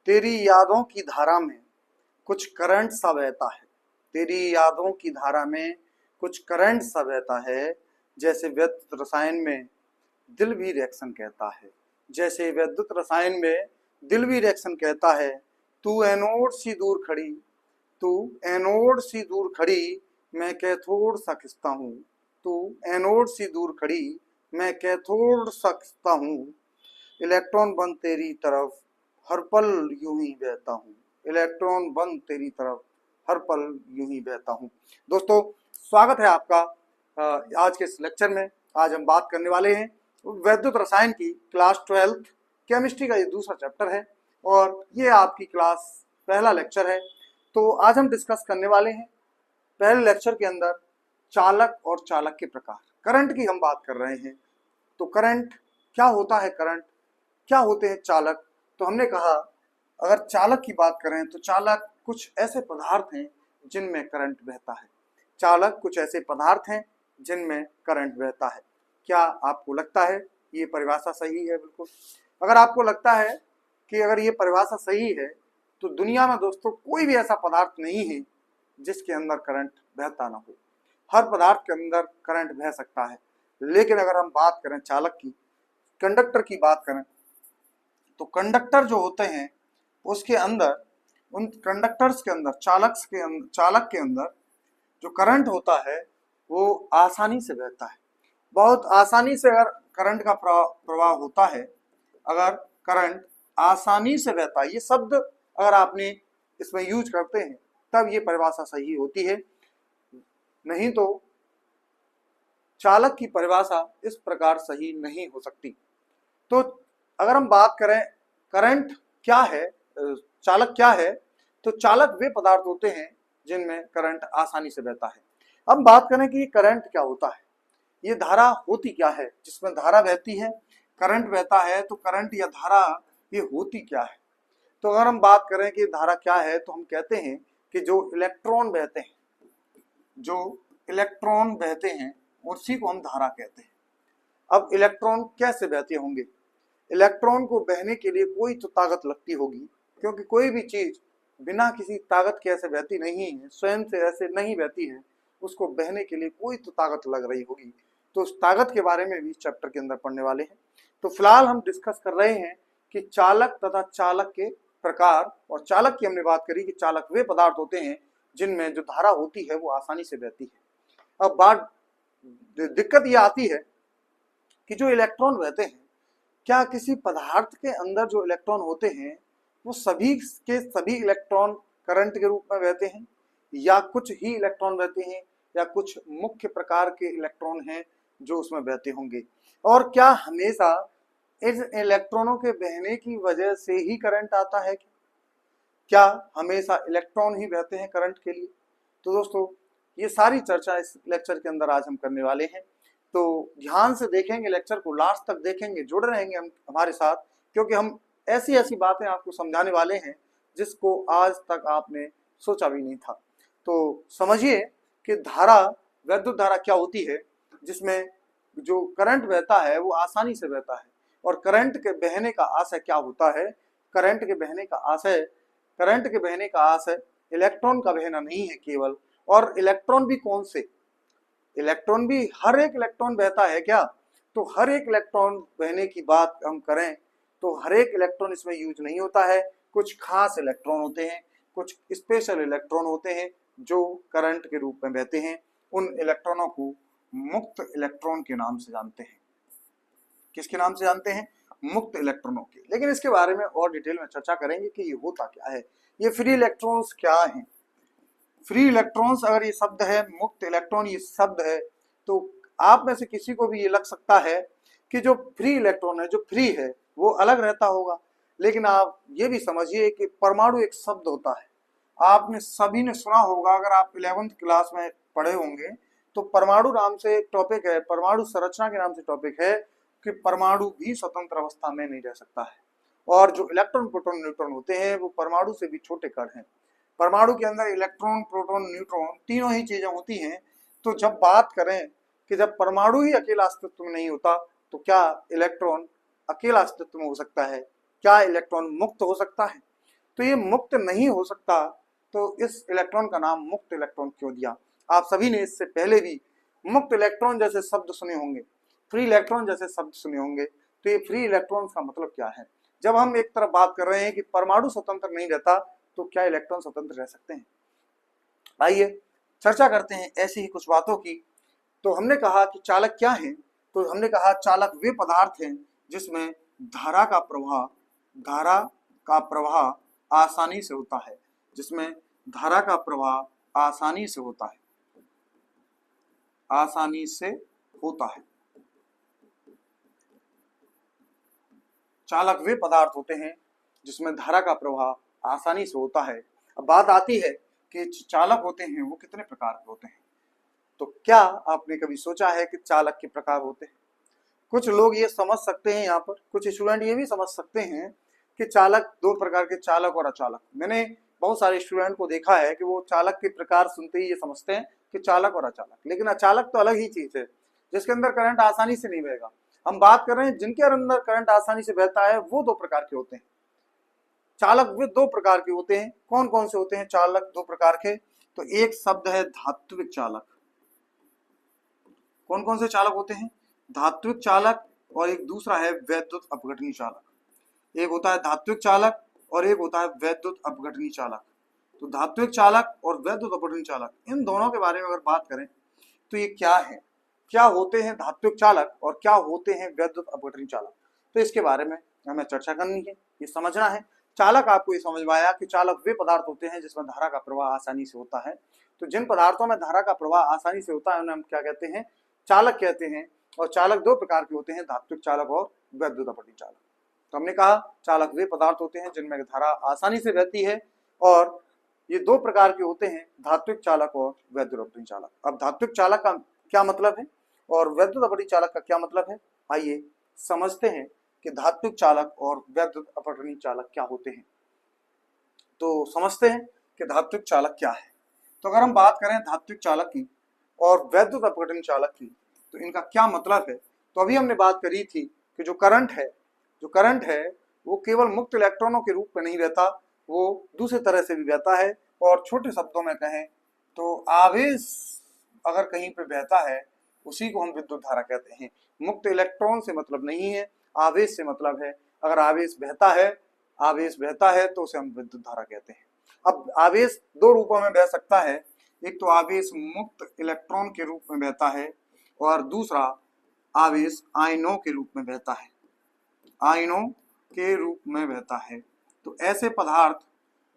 तेरी यादों की धारा में कुछ करंट सा बहता है। तेरी यादों की धारा में कुछ करंट सा बहता है। जैसे विद्युत रसायन में दिल भी रिएक्शन कहता है। जैसे विद्युत रसायन में दिल भी रिएक्शन कहता है। तू एनोड सी दूर खड़ी, तू एनोड सी दूर खड़ी, मैं कैथोड सा खिंचता हूँ। तू एनोड सी दूर खड़ी, मैं कैथोड सा खिंचता हूँ। इलेक्ट्रॉन बन तेरी तरफ हर पल यूं ही बहता हूँ। इलेक्ट्रॉन बन तेरी तरफ हर पल यूं ही बहता हूँ। दोस्तों, स्वागत है आपका आज के इस लेक्चर में। आज हम बात करने वाले हैं वैद्युत रसायन की क्लास 12th केमिस्ट्री का ये दूसरा चैप्टर है और ये आपकी क्लास पहला लेक्चर है। तो आज हम डिस्कस करने वाले हैं पहले लेक्चर के अंदर चालक और चालक के प्रकार, करंट की हम बात कर रहे हैं। तो करंट क्या होता है, करंट क्या होते हैं, चालक। तो हमने कहा अगर चालक की बात करें तो चालक कुछ ऐसे पदार्थ हैं जिनमें करंट बहता है। चालक कुछ ऐसे पदार्थ हैं जिनमें करंट बहता है। क्या आपको लगता है ये परिभाषा सही है? बिल्कुल। अगर आपको लगता है कि अगर ये परिभाषा सही है तो दुनिया में दोस्तों कोई भी ऐसा पदार्थ नहीं है जिसके अंदर करंट बहता ना हो। हर पदार्थ के अंदर करंट बह सकता है। लेकिन अगर हम बात करें चालक की, कंडक्टर की बात करें, तो कंडक्टर जो होते हैं उसके अंदर, उन कंडक्टर्स के अंदर, चालक के अंदर जो करंट होता है वो आसानी से बहता है। बहुत आसानी से अगर करंट का प्रवाह होता है, अगर करंट आसानी से बहता है, ये शब्द अगर आपने इसमें यूज करते हैं तब ये परिभाषा सही होती है। नहीं तो चालक की परिभाषा इस प्रकार सही नहीं हो सकती। तो अगर हम बात करें करंट क्या है, चालक क्या है, तो चालक वे पदार्थ होते हैं जिनमें करंट आसानी से बहता है। अब बात करें कि ये करंट क्या होता है, ये धारा होती क्या है जिसमें धारा बहती है, करंट बहता है। तो करंट या धारा ये होती क्या है? तो अगर हम बात करें कि धारा क्या है तो हम कहते हैं कि जो इलेक्ट्रॉन बहते हैं, जो इलेक्ट्रॉन बहते हैं उसी को हम धारा कहते हैं। अब इलेक्ट्रॉन कैसे बहते होंगे? इलेक्ट्रॉन को बहने के लिए कोई तो ताकत लगती होगी, क्योंकि कोई भी चीज बिना किसी ताकत के ऐसे बहती नहीं है, स्वयं से ऐसे नहीं बहती है। उसको बहने के लिए कोई तो ताकत लग रही होगी। तो उस ताकत के बारे में भी चैप्टर के अंदर पढ़ने वाले हैं। तो फिलहाल हम डिस्कस कर रहे हैं कि चालक तथा चालक के प्रकार। और चालक की हमने बात करी कि चालक वे पदार्थ होते हैं जिनमें जो धारा होती है वो आसानी से बहती है। अब बात, दिक्कत ये आती है कि जो इलेक्ट्रॉन बहते हैं, क्या किसी पदार्थ के अंदर जो इलेक्ट्रॉन होते हैं वो सभी के सभी इलेक्ट्रॉन करंट के रूप में बहते हैं, या कुछ ही इलेक्ट्रॉन बहते हैं, या कुछ मुख्य प्रकार के इलेक्ट्रॉन हैं जो उसमें बहते होंगे? और क्या हमेशा इस इलेक्ट्रॉनों के बहने की वजह से ही करंट आता है? क्या हमेशा इलेक्ट्रॉन ही बहते हैं करंट के लिए? तो दोस्तों, ये सारी चर्चा इस लेक्चर के अंदर आज हम करने वाले हैं। तो ध्यान से देखेंगे लेक्चर को, लास्ट तक देखेंगे, जुड़े रहेंगे हम हमारे साथ, क्योंकि हम ऐसी ऐसी बातें आपको समझाने वाले हैं जिसको आज तक आपने सोचा भी नहीं था। तो समझिए कि धारा, विद्युत धारा क्या होती है, जिसमें जो करंट बहता है वो आसानी से बहता है। और करंट के बहने का आशय क्या होता है? करंट के बहने का आशय, करंट के बहने का आशय इलेक्ट्रॉन का बहना नहीं है केवल। और इलेक्ट्रॉन भी कौन से? इलेक्ट्रॉन भी, हर एक इलेक्ट्रॉन बहता है क्या? तो हर एक इलेक्ट्रॉन बहने की बात हम करें तो हर एक इलेक्ट्रॉन इसमें यूज नहीं होता है। कुछ खास इलेक्ट्रॉन होते हैं, कुछ स्पेशल इलेक्ट्रॉन होते हैं जो करंट के रूप में बहते हैं। उन इलेक्ट्रॉनों को मुक्त इलेक्ट्रॉन के नाम से जानते हैं। किसके नाम से जानते हैं? मुक्त इलेक्ट्रॉनों के। लेकिन इसके बारे में और डिटेल में चर्चा करेंगे कि ये होता क्या है, ये फ्री इलेक्ट्रॉन्स क्या हैं। फ्री इलेक्ट्रॉन्स अगर ये शब्द है, मुक्त इलेक्ट्रॉन ये शब्द है, तो आप में से किसी को भी ये लग सकता है कि जो फ्री इलेक्ट्रॉन है, जो फ्री है, वो अलग रहता होगा। लेकिन आप ये भी समझिए कि परमाणु एक शब्द होता है। आपने सभी ने सुना होगा, अगर आप 11th क्लास में पढ़े होंगे तो परमाणु नाम से एक टॉपिक है, परमाणु संरचना के नाम से टॉपिक है कि परमाणु भी स्वतंत्र अवस्था में नहीं रह सकता है। और जो इलेक्ट्रॉन, प्रोटॉन, न्यूट्रॉन होते हैं वो परमाणु से भी छोटे कण हैं। परमाणु के अंदर इलेक्ट्रॉन, प्रोटॉन, न्यूट्रॉन तीनों ही चीजें होती हैं। तो जब बात करें कि जब परमाणु ही अकेला अस्तित्व में नहीं होता तो क्या इलेक्ट्रॉन अकेला अस्तित्व में हो सकता है? क्या इलेक्ट्रॉन मुक्त हो सकता है? तो ये मुक्त नहीं हो सकता, तो इस इलेक्ट्रॉन का नाम मुक्त इलेक्ट्रॉन क्यों दिया? आप सभी ने इससे पहले भी मुक्त इलेक्ट्रॉन जैसे शब्द सुने होंगे, फ्री इलेक्ट्रॉन जैसे शब्द सुने होंगे। तो ये फ्री इलेक्ट्रॉन का मतलब क्या है? जब हम एक तरफ बात कर रहे हैं कि परमाणु स्वतंत्र नहीं रहता, तो क्या इलेक्ट्रॉन स्वतंत्र रह सकते हैं? आइए चर्चा करते हैं ऐसी ही कुछ बातों की। तो हमने कहा कि चालक क्या है, तो हमने कहा चालक वे पदार्थ हैं जिसमें धारा का प्रवाह आसानी से होता है, जिसमें धारा का प्रवाह आसानी से होता है, आसानी से होता है। चालक वे पदार्थ होते हैं जिसमें धारा का प्रवाह आसानी से होता है। अब बात आती है कि चालक होते हैं वो कितने प्रकार के होते हैं। तो क्या आपने कभी सोचा है कि चालक के प्रकार होते हैं? कुछ लोग ये समझ सकते हैं, यहाँ पर कुछ स्टूडेंट ये भी समझ सकते हैं कि चालक दो प्रकार के, चालक और अचालक। मैंने बहुत सारे स्टूडेंट को देखा है कि वो चालक के प्रकार सुनते ही ये समझते हैं कि चालक और अचालक, लेकिन अचालक तो अलग ही चीज है जिसके अंदर करंट आसानी से नहीं बहेगा। हम बात कर रहे हैं जिनके अंदर करंट आसानी से बहता है, वो दो प्रकार के होते हैं। चालक वे दो प्रकार के होते हैं। कौन कौन से होते हैं चालक दो प्रकार के? तो एक शब्द है धात्विक चालक। कौन कौन से चालक होते हैं? धात्विक चालक, और एक दूसरा है वैद्युत अपघटनी चालक। एक होता है धात्विक चालक और एक होता है वैद्युत अपघटनी चालक। तो धात्विक चालक और वैद्युत अपघटनी चालक, इन दोनों के बारे में अगर बात करें तो ये क्या है, क्या होते हैं धात्विक चालक और क्या होते हैं वैद्युत अपघटनी चालक, तो इसके बारे में हमें चर्चा करनी है, ये समझना है। चालक आपको ये समझ में आया कि चालक वे पदार्थ होते हैं जिसमें धारा का प्रवाह आसानी से होता है। तो जिन पदार्थों में धारा का प्रवाह आसानी से होता है उन्हें हम क्या कहते हैं? चालक कहते हैं। और चालक दो प्रकार के होते हैं, धात्विक चालक और वैद्युत अपघटनी चालक। तो हमने कहा चालक वे पदार्थ होते हैं जिनमें धारा आसानी से बहती है, और ये दो प्रकार के होते हैं, धात्विक चालक और वैद्युत अपघटनी चालक। अब धात्विक चालक का क्या मतलब है और वैद्युत अपघटनी चालक का क्या मतलब है, आइए समझते हैं कि धात्विक चालक और वैद्युत अपघटनी चालक क्या होते हैं। तो समझते हैं कि धात्विक चालक क्या है। तो अगर हम बात करें धात्विक चालक की और वैद्युत अपघटनी चालक की, तो इनका क्या मतलब है। तो अभी हमने बात करी थी कि जो करंट है वो केवल मुक्त इलेक्ट्रॉनों के रूप में नहीं बहता, वो दूसरे तरह से भी बहता है। और छोटे शब्दों में कहें तो आवेश अगर कहीं पे बहता है उसी को हम विद्युत धारा कहते हैं। मुक्त इलेक्ट्रॉन से मतलब नहीं है, आवेश से मतलब है। अगर आवेश बहता है तो उसे हम विद्युत धारा कहते हैं। अब आवेश दो रूपों में बह सकता है, एक तो आवेश मुक्त इलेक्ट्रॉन के रूप में बहता है और दूसरा आवेश आयनों के रूप में बहता है, आयनों के रूप में बहता है। तो ऐसे पदार्थ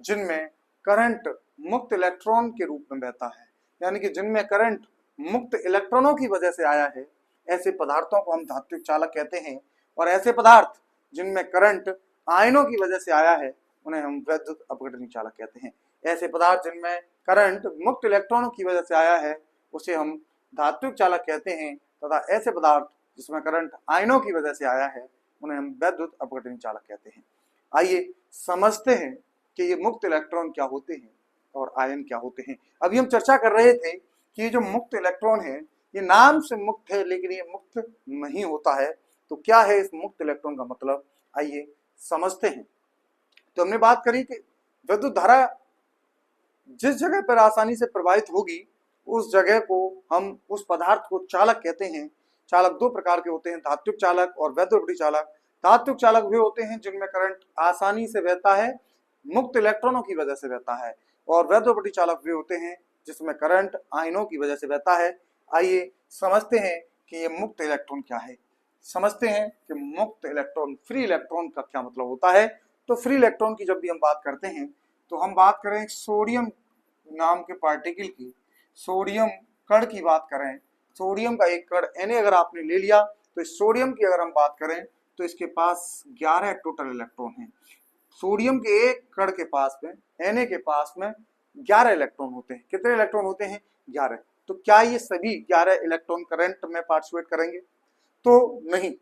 जिनमें करंट मुक्त इलेक्ट्रॉन के रूप में बहता है, यानी कि जिनमें करंट मुक्त इलेक्ट्रॉनों की वजह से आया है, ऐसे पदार्थों को हम धात्विक चालक कहते हैं। और ऐसे पदार्थ जिनमें करंट आयनों की वजह से आया है उन्हें हम वैद्युत अपघटनी चालक कहते हैं। ऐसे पदार्थ जिनमें करंट मुक्त इलेक्ट्रॉनों की वजह से आया है उसे हम धात्विक चालक कहते हैं, तथा ऐसे पदार्थ जिसमें करंट आयनों की वजह से आया है उन्हें हम वैद्युत अपघटनी चालक कहते हैं। आइए समझते हैं कि ये मुक्त इलेक्ट्रॉन क्या होते हैं और आयन क्या होते हैं। अभी हम चर्चा कर रहे थे कि ये जो मुक्त इलेक्ट्रॉन है ये नाम से मुक्त है लेकिन ये मुक्त नहीं होता है। तो क्या है इस मुक्त इलेक्ट्रॉन का मतलब, आइए समझते हैं। तो हमने बात करी कि विद्युत धारा जिस जगह पर आसानी से प्रवाहित होगी उस जगह को हम, उस पदार्थ को चालक कहते हैं। चालक दो प्रकार के होते हैं, धात्विक चालक और वैद्युत अपघटनी चालक। धात्विक चालक वे होते हैं जिनमें करंट आसानी से बहता है, मुक्त इलेक्ट्रॉनों की वजह से बहता है, और वैद्युत अपघटनी चालक वे होते हैं जिसमें करंट आयनों की वजह से बहता है। आइए समझते हैं कि ये मुक्त इलेक्ट्रॉन क्या है, समझते हैं कि मुक्त इलेक्ट्रॉन, फ्री इलेक्ट्रॉन का क्या मतलब होता है। तो फ्री इलेक्ट्रॉन की जब भी हम बात करते हैं तो हम बात करें सोडियम नाम के पार्टिकल की, सोडियम कण की बात करें। सोडियम का एक कण Na अगर आपने ले लिया तो इस सोडियम की अगर हम बात करें तो इसके पास 11 टोटल इलेक्ट्रॉन हैं। सोडियम के एक कण के पास में, Na के पास में 11 इलेक्ट्रॉन होते हैं। कितने इलेक्ट्रॉन होते हैं? 11। तो क्या ये सभी 11 इलेक्ट्रॉन करंट में पार्टिसिपेट करेंगे? तो नहीं,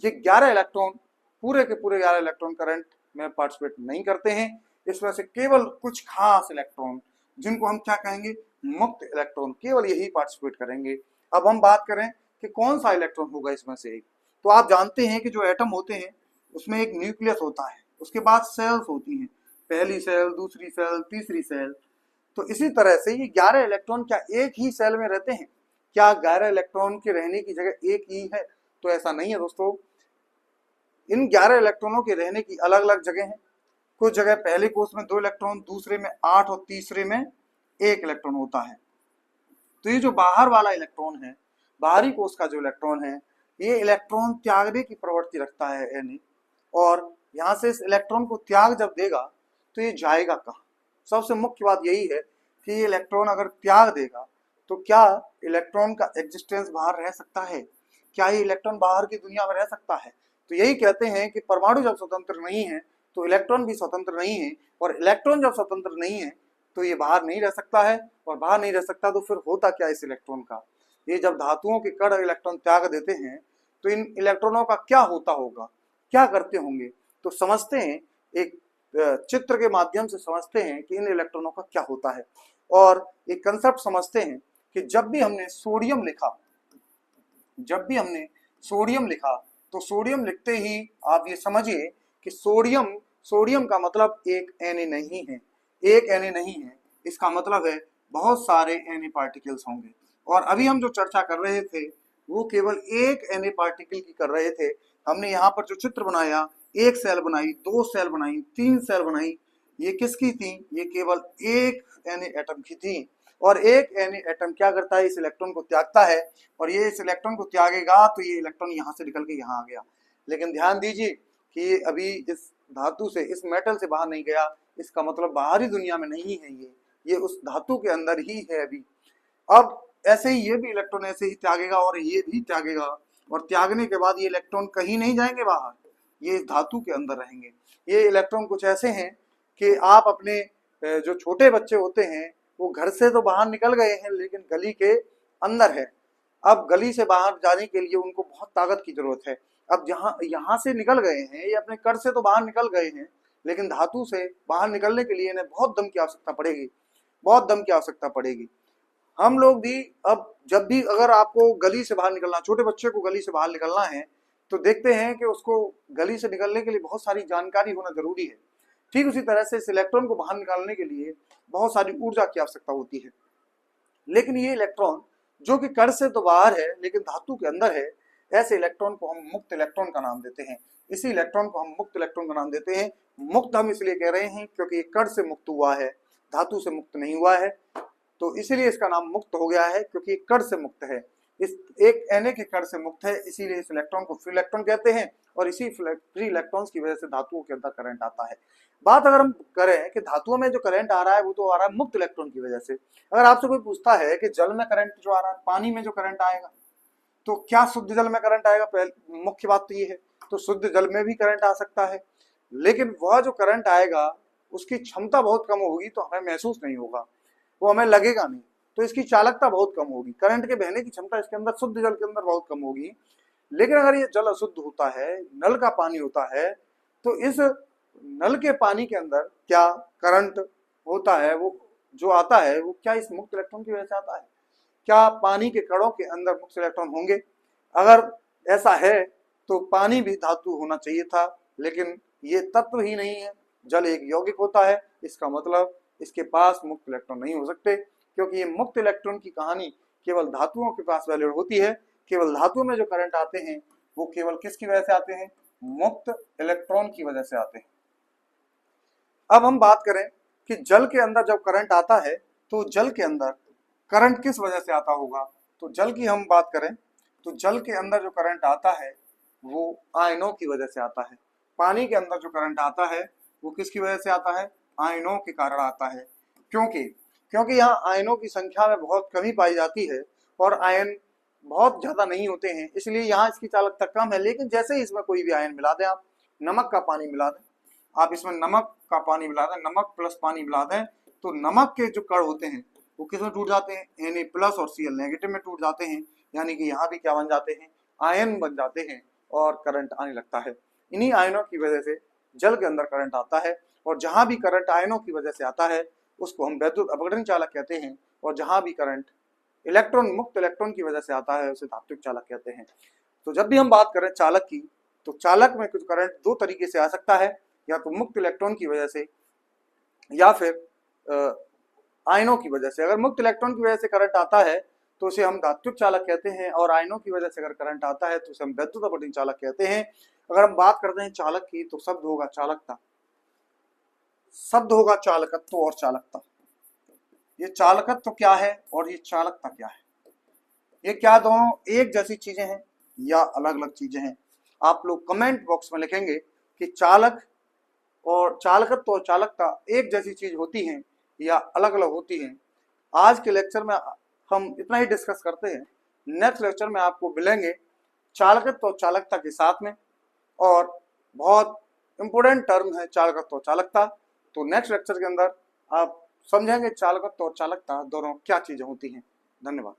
ये 11 इलेक्ट्रॉन पूरे के पूरे 11 इलेक्ट्रॉन करंट में पार्टिसिपेट नहीं करते हैं। इसमें से केवल कुछ खास इलेक्ट्रॉन, जिनको हम क्या कहेंगे, मुक्त इलेक्ट्रॉन, केवल यही पार्टिसिपेट करेंगे। अब हम बात करें कि कौन सा इलेक्ट्रॉन होगा इसमें से एक, तो आप जानते हैं कि जो एटम होते हैं उसमें एक न्यूक्लियस होता है, उसके बाद सेल्स होती हैं। पहली सेल, दूसरी सेल, तीसरी सेल। तो इसी तरह से ये 11 इलेक्ट्रॉन क्या एक ही सेल में रहते हैं? क्या 11 इलेक्ट्रॉन के रहने की जगह एक ही है? तो ऐसा नहीं है दोस्तों। इन 11 इलेक्ट्रॉनों के रहने की अलग अलग जगह है। कुछ जगह पहले कोष में 2 इलेक्ट्रॉन, दूसरे में 8 और तीसरे में 1 इलेक्ट्रॉन होता है। तो ये जो बाहर वाला इलेक्ट्रॉन है, बाहरी कोष का जो इलेक्ट्रॉन है, ये इलेक्ट्रॉन त्यागने की प्रवृत्ति रखता है Na, और यहाँ से इस इलेक्ट्रॉन को त्याग जब देगा तो ये जाएगा कहाँ? सबसे मुख्य बात यही है कि ये इलेक्ट्रॉन अगर त्याग देगा तो क्या इलेक्ट्रॉन का एग्जिस्टेंस बाहर रह सकता है? क्या ये इलेक्ट्रॉन बाहर की दुनिया में रह सकता है? तो यही कहते हैं कि परमाणु जब स्वतंत्र नहीं है तो इलेक्ट्रॉन भी स्वतंत्र नहीं है, और इलेक्ट्रॉन जब स्वतंत्र नहीं है तो ये बाहर नहीं रह सकता है, और बाहर नहीं रह सकता तो फिर होता क्या इस इलेक्ट्रॉन का? ये जब धातुओं के कण इलेक्ट्रॉन त्याग देते हैं तो इन इलेक्ट्रॉनों का क्या होता होगा, क्या करते होंगे? तो समझते हैं, एक चित्र के माध्यम से समझते हैं कि इन इलेक्ट्रॉनों का क्या होता है। और एक कंसेप्ट समझते हैं कि जब भी हमने सोडियम लिखा तो सोडियम लिखते ही आप ये समझिए कि सोडियम का मतलब एक Na नहीं है, एक Na नहीं है, इसका मतलब है बहुत सारे Na पार्टिकल्स होंगे। और अभी हम जो चर्चा कर रहे थे वो केवल एक Na पार्टिकल की कर रहे थे। हमने यहाँ पर जो चित्र बनाया, एक सेल बनाई, 2 सेल बनाई, 3 सेल बनाई, ये किसकी थी? ये केवल एक Na एटम की थी। और एक Na एटम क्या करता है? इस इलेक्ट्रॉन को त्यागता है, और ये इस इलेक्ट्रॉन को त्यागेगा तो ये इलेक्ट्रॉन यहाँ से निकल के यहाँ आ गया। लेकिन ध्यान दीजिए कि ये अभी इस धातु से, इस मेटल से बाहर नहीं गया, इसका मतलब बाहरी दुनिया में नहीं है, ये उस धातु के अंदर ही है अभी। अब ऐसे ही ये भी इलेक्ट्रॉन ऐसे ही त्यागेगा और ये भी त्यागेगा, और त्यागने के बाद ये इलेक्ट्रॉन कहीं नहीं जाएंगे बाहर, ये इस धातु के अंदर रहेंगे। ये इलेक्ट्रॉन कुछ ऐसे हैं कि आप अपने जो छोटे बच्चे होते हैं वो घर से तो बाहर निकल गए हैं लेकिन गली के अंदर है। अब गली से बाहर जाने के लिए उनको बहुत ताकत की जरूरत है। अब यहाँ से निकल गए हैं, ये अपने कर से तो बाहर निकल गए हैं, लेकिन धातु से बाहर निकलने के लिए इन्हें बहुत दम की आवश्यकता पड़ेगी, बहुत दम की आवश्यकता पड़ेगी। हम लोग भी अब जब भी अगर आपको गली से बाहर निकलना, छोटे बच्चे को गली से बाहर निकलना है तो देखते हैं कि उसको गली से निकलने के लिए बहुत सारी जानकारी होना जरूरी है। ठीक उसी तरह से इस इलेक्ट्रॉन को बाहर निकालने के लिए बहुत सारी ऊर्जा की आवश्यकता होती है। लेकिन ये इलेक्ट्रॉन जो कि कण से तो बाहर है लेकिन धातु के अंदर है, ऐसे इलेक्ट्रॉन को हम मुक्त इलेक्ट्रॉन का नाम देते हैं। इसी इलेक्ट्रॉन को हम मुक्त इलेक्ट्रॉन का नाम देते हैं। मुक्त हम इसलिए कह रहे हैं क्योंकि ये कण से मुक्त हुआ है, धातु से मुक्त नहीं हुआ है, तो इसीलिए इसका नाम मुक्त हो गया है, क्योंकि कण से मुक्त है। इस एक Na के कण से मुक्त है, इसीलिए इस इलेक्ट्रॉन को फ्री इलेक्ट्रॉन कहते हैं, और इसी फ्री इलेक्ट्रॉन्स की वजह से धातुओं के अंदर करंट आता है। बात अगर हम करें कि धातुओं में जो करंट आ रहा है वो तो आ रहा है मुक्त इलेक्ट्रॉन की वजह से। अगर आपसे कोई पूछता है कि जल में करंट जो आ रहा है, पानी में जो करंट आएगा, तो क्या शुद्ध जल में करंट आएगा? पहले मुख्य बात तो ये है, तो शुद्ध जल में भी करंट आ सकता है, लेकिन वह जो करंट आएगा उसकी क्षमता बहुत कम होगी, तो हमें महसूस नहीं होगा, वो हमें लगेगा नहीं, तो इसकी चालकता बहुत कम होगी। करंट के बहने की क्षमता इसके अंदर, शुद्ध जल के अंदर बहुत कम होगी। लेकिन अगर ये जल अशुद्ध होता है, नल का पानी होता है, तो इस नल के पानी के अंदर क्या करंट होता है? वो जो आता है वो क्या इस मुक्त इलेक्ट्रॉन की वजह से आता है? क्या पानी के कणों के अंदर मुक्त इलेक्ट्रॉन होंगे? अगर ऐसा है तो पानी भी धातु होना चाहिए था, लेकिन ये तत्व ही नहीं है। जल एक यौगिक होता है, इसका मतलब इसके पास मुक्त इलेक्ट्रॉन नहीं हो सकते, क्योंकि ये मुक्त इलेक्ट्रॉन की कहानी केवल धातुओं के पास वैलिड होती है। केवल धातु में जो करंट आते हैं वो केवल किसकी वजह से आते हैं? मुक्त इलेक्ट्रॉन की वजह से आते हैं। अब हम बात करें कि जल के अंदर जब करंट आता है तो जल के अंदर करंट किस वजह से आता होगा? तो जल की हम बात करें तो जल के अंदर जो करंट आता है वो आयनों की वजह से आता है। पानी के अंदर जो करंट आता है वो किसकी वजह से आता है? आयनों के कारण आता है। क्योंकि यहाँ आयनों की संख्या में बहुत कमी पाई जाती है और आयन बहुत ज्यादा नहीं होते हैं, इसलिए यहाँ इसकी चालकता कम है। लेकिन जैसे ही इसमें कोई भी आयन मिला दें, आप नमक का पानी मिला दें, आप इसमें नमक का पानी मिला दें, नमक प्लस पानी मिला दें, तो नमक के जो कण होते हैं वो किस में टूट जाते हैं? Na प्लस और Cl नेगेटिव में टूट जाते हैं। यानी कि यहाँ भी क्या बन जाते हैं? आयन बन जाते हैं और करंट आने लगता है। इन्हीं आयनों की वजह से जल के अंदर करंट आता है, और जहां भी करंट आयनों की वजह से आता है उसको हम वैद्युत अपघटन चालक कहते हैं, और जहां भी करंट मुक्त इलेक्ट्रॉन की वजह से आता है उसे धात्विक चालक कहते हैं। तो जब भी हम बात करें चालक की, तो चालक में कुछ करंट दो तरीके से आ सकता है, या तो मुक्त इलेक्ट्रॉन की वजह से या फिर आयनों की वजह से। अगर मुक्त इलेक्ट्रॉन की वजह से करंट आता है तो उसे हम धात्विक चालक कहते हैं, और आयनों की वजह से अगर करंट आता है तो उसे हम वैद्युत अपवर्तन चालक कहते हैं। अगर हम बात करते हैं चालक की तो शब्द होगा चालकता, शब्द होगा चालकत्व और चालकता। ये चालकत्व क्या है और ये चालकता क्या है? ये क्या दोनों एक जैसी चीजें हैं या अलग अलग चीजें हैं? आप लोग कमेंट बॉक्स में लिखेंगे कि चालक और चालकत्व और चालकता एक जैसी चीज होती हैं या अलग अलग होती हैं। आज के लेक्चर में हम इतना ही डिस्कस करते हैं। नेक्स्ट लेक्चर में आपको मिलेंगे चालकत्व और चालकता के साथ में, और बहुत इंपोर्टेंट टर्म है चालकत्व और चालकता। तो नेक्स्ट लेक्चर के अंदर आप समझेंगे चालकत्व और चालकता दोनों क्या चीजें होती हैं। धन्यवाद।